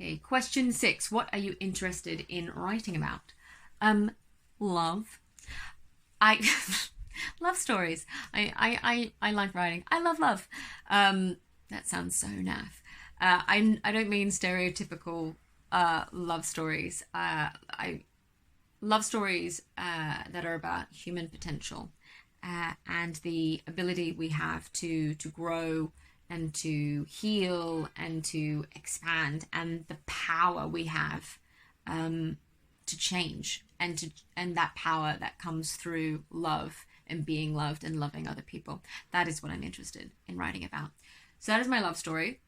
Okay, question 6. What are you interested in writing about? Love. I love stories. I like writing. I love love. That sounds so naff. I don't mean stereotypical love stories. I love stories that are about human potential and the ability we have to grow and to heal and to expand, and the power we have to change, and that power that comes through love and being loved and loving other people. That is what I'm interested in writing about. So that is my love story,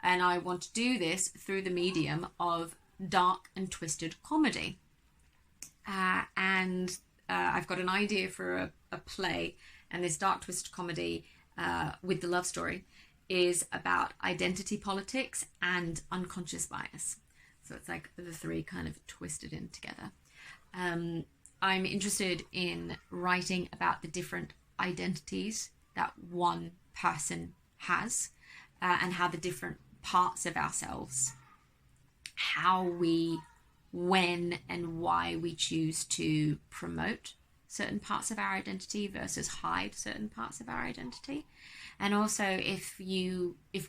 and I want to do this through the medium of dark and twisted comedy. And I've got an idea for a play, and this dark twisted comedy with the love story is about identity politics and unconscious bias. So it's like the three kind of twisted in together. I'm interested in writing about the different identities that one person has, and how the different parts of ourselves, how we, when and why we choose to promote certain parts of our identity versus hide certain parts of our identity. And also if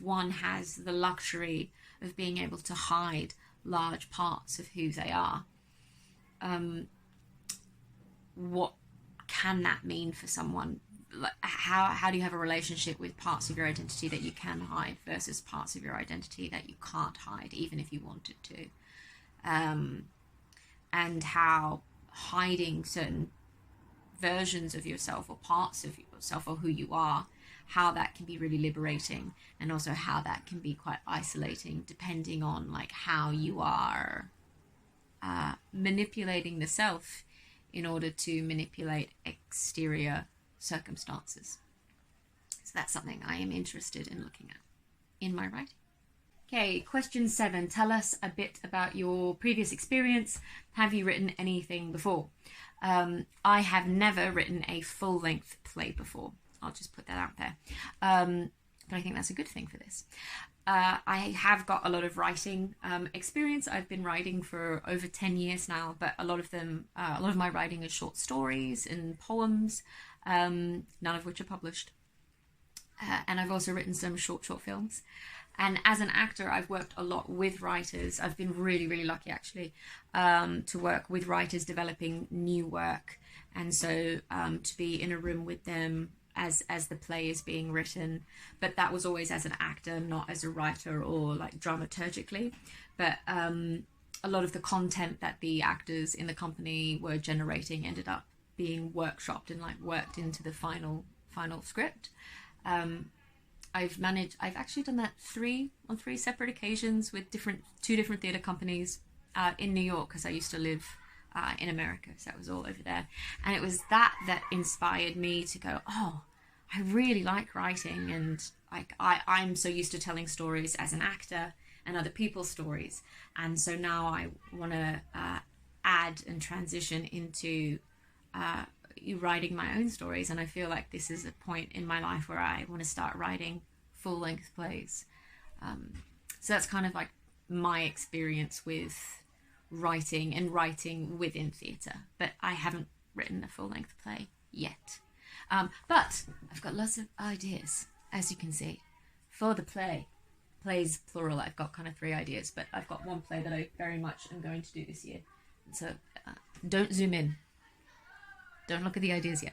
one has the luxury of being able to hide large parts of who they are, what can that mean for someone? Like, how do you have a relationship with parts of your identity that you can hide versus parts of your identity that you can't hide, even if you wanted to? And how hiding certain versions of yourself or parts of yourself or who you are, how that can be really liberating, and also how that can be quite isolating depending on like how you are manipulating the self in order to manipulate exterior circumstances. So that's something I am interested in looking at in my writing. Okay, question 7. Tell us a bit about your previous experience. Have you written anything before? I have never written a full-length play before. I'll just put that out there. But I think that's a good thing for this. I have got a lot of writing experience. I've been writing for over 10 years now, but a lot of my writing is short stories and poems, none of which are published. And I've also written some short films. And as an actor, I've worked a lot with writers. I've been really, really lucky, actually, to work with writers developing new work. And so to be in a room with them as the play is being written. But that was always as an actor, not as a writer or like dramaturgically. But a lot of the content that the actors in the company were generating ended up being workshopped and like worked into the final script. I've actually done that on three separate occasions with two different theatre companies in New York, because I used to live in America, so that was all over there. And it was that inspired me to go, oh, I really like writing, and like I'm so used to telling stories as an actor and other people's stories, and so now I want to add and transition into writing my own stories. And I feel like this is a point in my life where I want to start writing full-length plays. So that's kind of like my experience with writing and writing within theatre, but I haven't written a full-length play yet. But I've got lots of ideas, as you can see, for the play. Plays plural. I've got kind of 3 ideas, but I've got one play that I very much am going to do this year. So don't zoom in. Don't look at the ideas yet.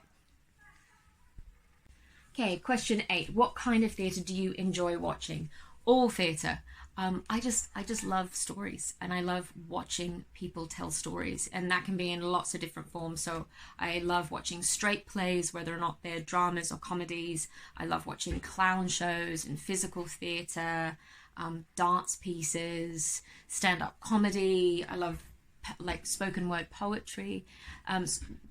Okay, question 8. What kind of theatre do you enjoy watching? All theatre. I just love stories, and I love watching people tell stories, and that can be in lots of different forms. So I love watching straight plays, whether or not they're dramas or comedies. I love watching clown shows and physical theatre, dance pieces, stand-up comedy. I love like spoken word poetry.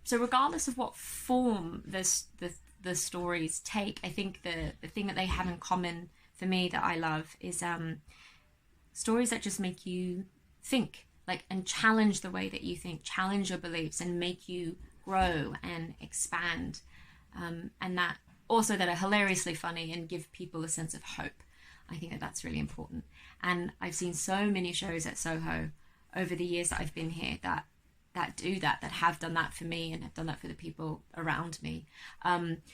So regardless of what form the stories take, I think the thing that they have in common for me that I love is stories that just make you think, like, and challenge the way that you think, challenge your beliefs, and make you grow and expand, and that also that are hilariously funny and give people a sense of hope. I think that that's really important. And I've seen so many shows at Soho over the years that I've been here that do that have done that for me and have done that for the people around me.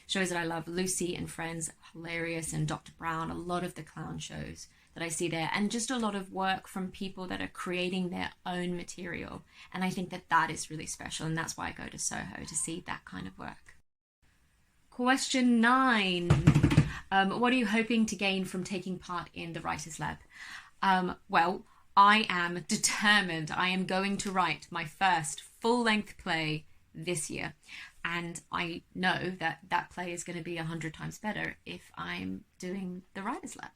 Shows that I love, Lucy and Friends, hilarious, and Dr. Brown, a lot of the clown shows that I see there, and just a lot of work from people that are creating their own material. And I think that that is really special, and that's why I go to Soho, to see that kind of work. Question 9. What are you hoping to gain from taking part in the Writers Lab? Well, I am determined. I am going to write my first full-length play this year. And I know that that play is going to be 100 times better if I'm doing the Writers Lab.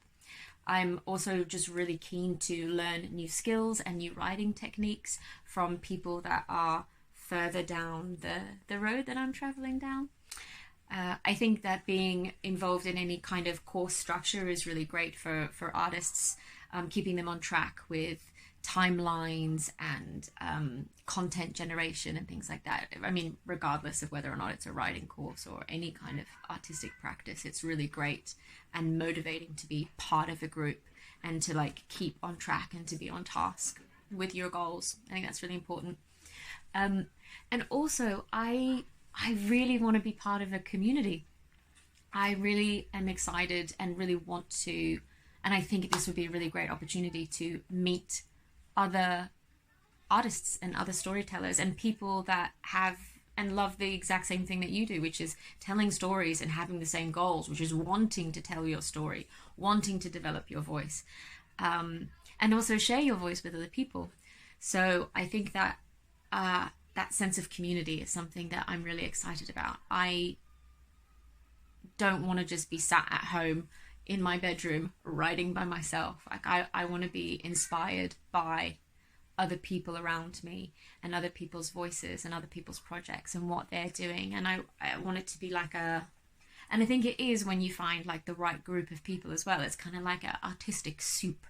I'm also just really keen to learn new skills and new writing techniques from people that are further down the road that I'm traveling down. I think that being involved in any kind of course structure is really great for artists, keeping them on track with timelines and content generation and things like that. I mean, regardless of whether or not it's a writing course or any kind of artistic practice, it's really great and motivating to be part of a group and to like keep on track and to be on task with your goals. I think that's really important. And also, I really want to be part of a community. I really am excited and really want to, and I think this would be a really great opportunity to meet other artists and other storytellers and people that have and love the exact same thing that you do, which is telling stories and having the same goals, which is wanting to tell your story, wanting to develop your voice, and also share your voice with other people. So I think that that sense of community is something that I'm really excited about. I don't want to just be sat at home in my bedroom writing by myself. Like I want to be inspired by other people around me and other people's voices and other people's projects and what they're doing. And I want it to be like and I think it is when you find like the right group of people as well. It's kind of like an artistic soup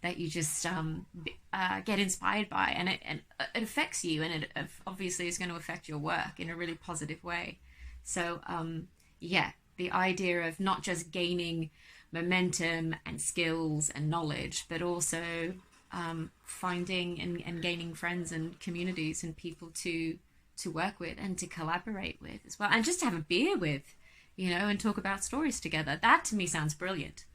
that you just get inspired by, and it affects you, and it obviously is going to affect your work in a really positive way. So yeah, the idea of not just gaining momentum and skills and knowledge, but also finding and gaining friends and communities and people to work with and to collaborate with as well, and just to have a beer with, and talk about stories together. That to me sounds brilliant.